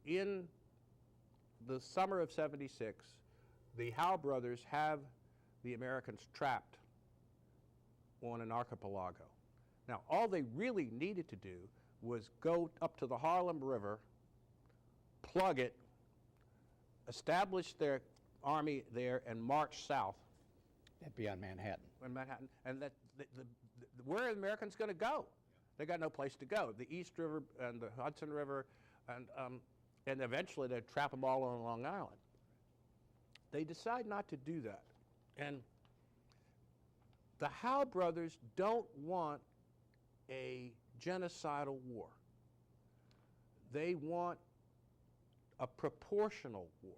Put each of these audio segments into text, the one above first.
in the summer of '76, the Howe brothers have the Americans trapped on an archipelago. Now, all they really needed to do was go up to the Harlem River, plug it, establish their army there, and march south. That'd be on Manhattan. In Manhattan, and where are the Americans going to go? They got no place to go. The East River and the Hudson River, and eventually they'd trap them all on Long Island. They decide not to do that, and the Howe brothers don't want a genocidal war. They want a proportional war.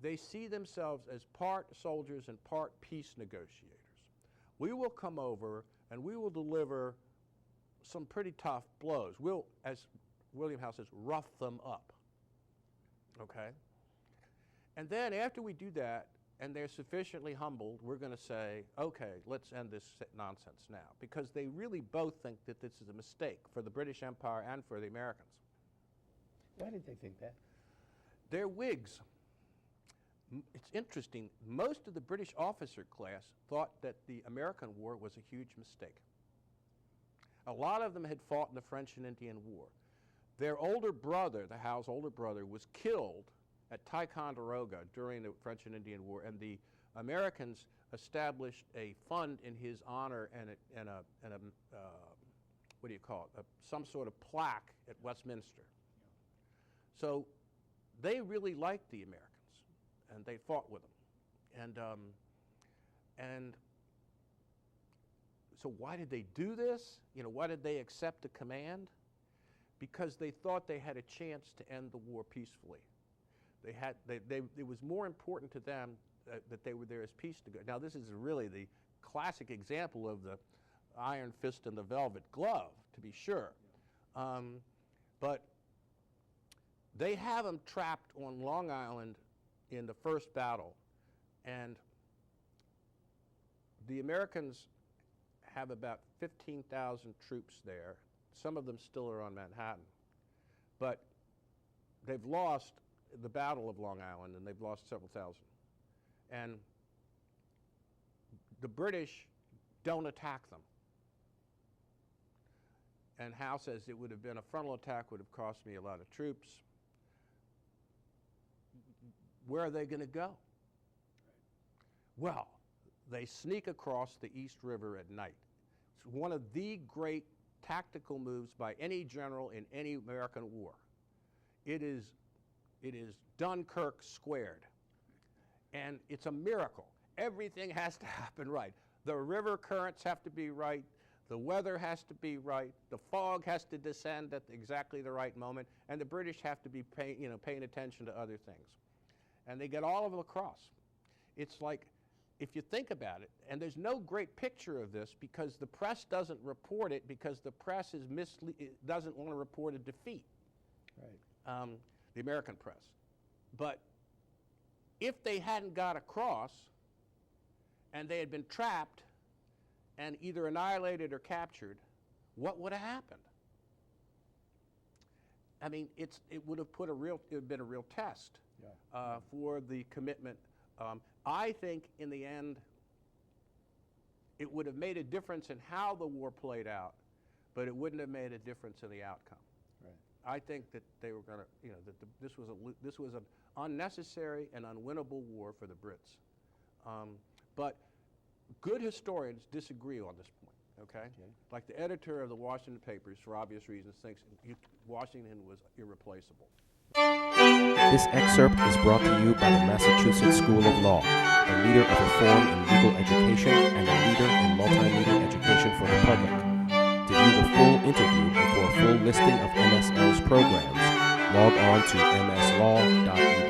They see themselves as part soldiers and part peace negotiators. We will come over and we will deliver some pretty tough blows. We'll, as William Howe says, rough them up, okay? And then after we do that, and they're sufficiently humbled, we're going to say, okay, let's end this nonsense now, because they really both think that this is a mistake for the British Empire and for the Americans. Why did they think that? They're Whigs. It's interesting, most of the British officer class thought that the American war was a huge mistake. A lot of them had fought in the French and Indian War. Their older brother, the Howe's older brother, was killed at Ticonderoga during the French and Indian War, and the Americans established a fund in his honor and a what do you call it, some sort of plaque at Westminster. So they really liked the Americans, and they fought with them. And so why did they do this? You know, why did they accept the command? Because they thought they had a chance to end the war peacefully. It was more important to them that they were there as peace negotiators. Now, this is really the classic example of the iron fist and the velvet glove, to be sure. But they have them trapped on Long Island in the first battle, and the Americans have about 15,000 troops there. Some of them still are on Manhattan, but they've lost the Battle of Long Island, and they've lost several thousand. And the British don't attack them. And Howe says it would have been a frontal attack, would have cost me a lot of troops. Where are they going to go? Well, they sneak across the East River at night. It's one of the great tactical moves by any general in any American war. It is Dunkirk squared, and it's a miracle. Everything has to happen right. The river currents have to be right, the weather has to be right, the fog has to descend at exactly the right moment, and the British have to be paying attention to other things. And they get all of them across. It's like, if you think about it, and there's no great picture of this because the press doesn't report it, because the press is doesn't want to report a defeat. Right. The American press. But if they hadn't got across and they had been trapped and either annihilated or captured, what would have happened? I mean, it would have been a real test for the commitment. I think in the end, it would have made a difference in how the war played out, but it wouldn't have made a difference in the outcome. I think that they were going to, that this was an unnecessary and unwinnable war for the Brits. But good historians disagree on this point, okay? Like the editor of the Washington papers, for obvious reasons, thinks Washington was irreplaceable. This excerpt is brought to you by the Massachusetts School of Law, a leader of reform in legal education and a leader in multimedia education for the public. To view the full interview and for a full listing of MSL's programs, log on to mslaw.edu.